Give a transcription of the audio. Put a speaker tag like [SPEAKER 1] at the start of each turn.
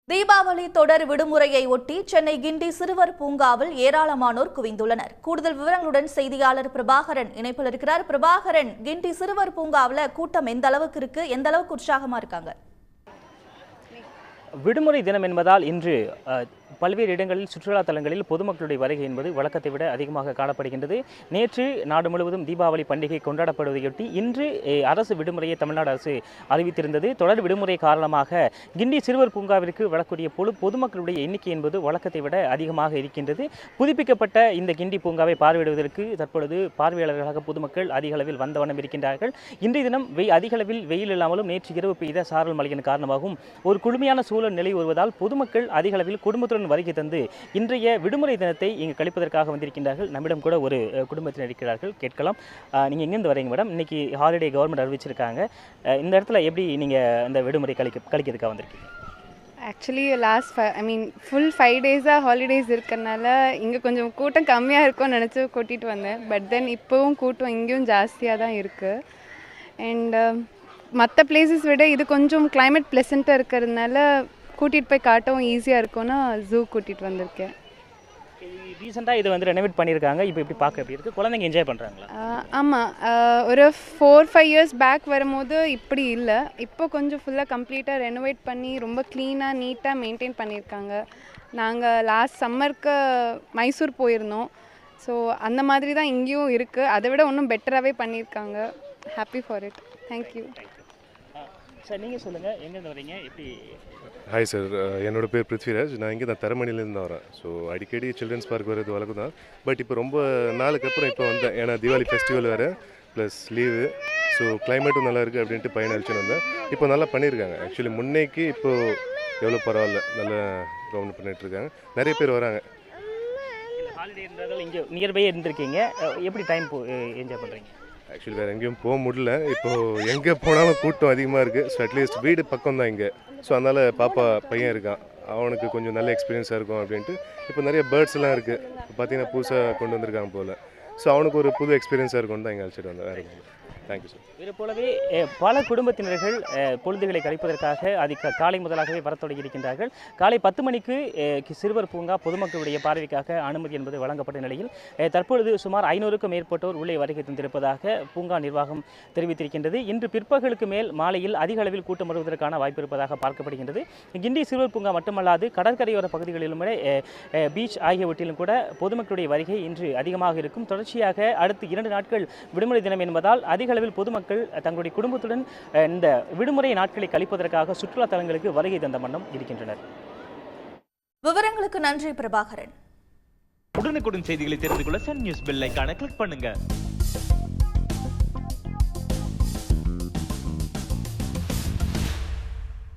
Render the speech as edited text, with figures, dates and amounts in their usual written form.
[SPEAKER 1] தீபாவளி தொடர் விடுமுறையை ஒட்டி சென்னை கிண்டி சிறுவர் பூங்காவில் ஏராளமானோர் குவிந்துள்ளனர். கூடுதல் விவரங்களுடன் செய்தியாளர் பிரபாகரன் இணைப்பில் இருக்கிறார். பிரபாகரன், கிண்டி சிறுவர் பூங்காவில் கூட்டம் எந்த அளவுக்கு இருக்கு, எந்த அளவுக்கு உற்சாகமா இருக்காங்க?
[SPEAKER 2] விடுமுறை தினம் என்பதால் இன்று பல்வேறு இடங்களில் சுற்றுலா தலங்களில் பொதுமக்களுடைய வருகை என்பது வழக்கத்தை விட அதிகமாக காணப்படுகின்றது. நேற்று நாடு முழுவதும் தீபாவளி பண்டிகை கொண்டாடப்படுவதையொட்டி இன்று அரசு விடுமுறையை தமிழ்நாடு அரசு அறிவித்திருந்தது. தொடர் விடுமுறை காரணமாக கிண்டி சிறுவர் பூங்காவிற்கு வரக்கூடிய பொதுமக்களுடைய எண்ணிக்கை என்பது வழக்கத்தை விட அதிகமாக இருக்கின்றது. புதுப்பிக்கப்பட்ட இந்த கிண்டி பூங்காவை பார்வையிடுவதற்கு தற்பொழுது பார்வையாளர்களாக பொதுமக்கள் அதிக அளவில் வந்த வண்ணம் இருக்கின்றார்கள். இன்றைய தினம் அதிக அளவில் வெயில் இல்லாமலும் நேற்று இரவு பெய்த சாரல் மழையின் காரணமாகவும் ஒரு குளுமையான சூழல் நிலை வருவதால் பொதுமக்கள் அதிக அளவில் குடும்பத்துடன் வருகை தந்து இன்றைய விடுமுறை தினத்தை இங்கு கழிப்பதற்காக வந்திருக்கின்றார்கள். நம்மிடம் கூட ஒரு குடும்பத்தினர் இருக்கிறார்கள், கேட்கலாம். நீங்கள் எங்கேருந்து வரீங்க மேடம்? இன்னைக்கு ஹாலிடே கவர்மெண்ட் அறிவிச்சிருக்காங்க. இந்த இடத்துல எப்படி நீங்கள் இந்த விடுமுறை கழிக்கிறதுக்காக வந்திருக்கீங்க?
[SPEAKER 3] ஆக்சுவலி ஃபுல் 5 டேஸாக ஹாலிடேஸ் இருக்கிறனால இங்கே கொஞ்சம் கூட்டம் கம்மியாக இருக்கும்னு நினச்சி கூட்டிகிட்டு வந்தேன். பட் தென் இப்போவும் கூட்டம் இங்கேயும் ஜாஸ்தியாக தான் இருக்குது. அண்ட் மற்ற பிளேசஸ் விட இது கொஞ்சம் கிளைமேட் ப்ளசண்ட்டாக இருக்கிறதுனால கூட்டிகிட்டு போய் காட்டவும் ஈஸியாக இருக்கும்னா ஜூ கூட்டிகிட்டு வந்திருக்கேன்.
[SPEAKER 2] ரீசெண்டாக இதை வந்து ரெனோவேட் பண்ணியிருக்காங்க. இப்போ இப்படி பார்க்க எப்படி இருக்குது? குழந்தைங்க என்ஜாய் பண்ணுறாங்களா?
[SPEAKER 3] ஆமாம், ஒரு 4-5 இயர்ஸ் பேக் வரும்போது இப்படி இல்லை. இப்போ கொஞ்சம் ஃபுல்லாக கம்ப்ளீட்டாக ரெனோவேட் பண்ணி ரொம்ப க்ளீனாக நீட்டாக மெயின்டைன் பண்ணியிருக்காங்க. நாங்கள் லாஸ்ட் சம்மருக்கு மைசூர் போயிருந்தோம். ஸோ அந்த மாதிரி தான் இங்கேயும் இருக்குது. அதை விட இன்னும் பெட்டராகவே பண்ணியிருக்காங்க. Happy for it. Thank you
[SPEAKER 2] sir. நீங்கள் சொல்லுங்கள், எங்கேருந்து வரீங்க, எப்படி?
[SPEAKER 4] ஹாய் சார், என்னோடய பேர் பிருத்விராஜ். நான் இங்கே தான் தரமணிலேருந்து வரேன். ஸோ அடிக்கடி சில்ட்ரன்ஸ் பார்க் வர்றது வழக்கம் தான். பட் இப்போ ரொம்ப நாளுக்கு அப்புறம் இப்போ வந்தேன். ஏன்னா தீபாவளி ஃபெஸ்டிவல் வேறு ப்ளஸ் லீவு. ஸோ கிளைமேட்டும் நல்லா இருக்குது அப்படின்ட்டு பையன் அழிச்சுன்னு வந்தேன். இப்போ நல்லா பண்ணியிருக்காங்க. ஆக்சுவலி முன்னேக்கு இப்போது எவ்வளோ பரவாயில்ல, நல்லா கவர்மெண்ட் பண்ணிகிட்ருக்காங்க. நிறைய பேர் வராங்க.
[SPEAKER 2] ஹாலிடே இருந்தாலும் இங்கே நியர்பை இருந்திருக்கீங்க, எப்படி டைம் என்ஜாய் பண்ணுறீங்க?
[SPEAKER 4] ஆக்சுவலி வேறு எங்கேயும் போக முடியல. இப்போது எங்கே போனாலும் கூட்டம் அதிகமாக இருக்குது. ஸோ அட்லீஸ்ட் வீடு பக்கம் தான் இங்கே. ஸோ அதனால் பாப்பா பையன் இருக்கான், அவனுக்கு கொஞ்சம் நல்ல எக்ஸ்பீரியன்ஸாக இருக்கும் அப்படின்ட்டு இப்போ நிறைய பேர்ட்ஸ்லாம் இருக்குது. பார்த்தீங்கன்னா புதுசாக கொண்டு வந்திருக்காங்க போல். ஸோ அவனுக்கு ஒரு புது எக்ஸ்பீரியன்ஸாக இருக்கும்னு தான் இங்கே அழைச்சிட்டு வந்தேன். வேறு தேங்க்யூ சார். இது போலவே
[SPEAKER 2] பல குடும்பத்தினர்கள் பொழுதுகளை கழிப்பதற்காக காலை முதலாகவே வரத் தொடங்கி இருக்கின்றார்கள். காலை 10 மணிக்கு சிறுவர் பூங்கா பொதுமக்களுடைய பார்வைக்காக அனுமதி என்பது வழங்கப்பட்ட நிலையில் தற்பொழுது சுமார் 500க்கும் மேற்பட்டோர் உள்ளே வருகை தந்திருப்பதாக பூங்கா நிர்வாகம் தெரிவித்திருக்கின்றது. இன்று பிற்பகலுக்கு மேல் மாலையில் அதிக அளவில் கூட்டம் வருவதற்கான வாய்ப்பு இருப்பதாக பார்க்கப்படுகின்றது. கிண்டி சிறுவர் பூங்கா மட்டுமல்லாது கடற்கரையோர பகுதிகளிலும் பீச் ஆகியவற்றிலும் கூட பொதுமக்களுடைய வருகை இன்று அதிகமாக இருக்கும். தொடர்ச்சியாக அடுத்து 2 நாட்கள் விடுமுறை தினம் என்பதால் அதிக பொதுமக்கள் தங்களுடைய குடும்பத்துடன் இந்த விடுமுறை நாட்களை கழிப்பதற்காக சுற்றுலா தலங்களுக்கு வருகை தந்த வண்ணம் இருக்கின்றனர்.
[SPEAKER 1] விவரங்களுக்கு நன்றி பிரபாகரன்.
[SPEAKER 5] உடனுக்குடன் செய்திகளை தெரிந்து கொள்ள சன் நியூஸ் பெல் ஐகானை கிளிக் பண்ணுங்க.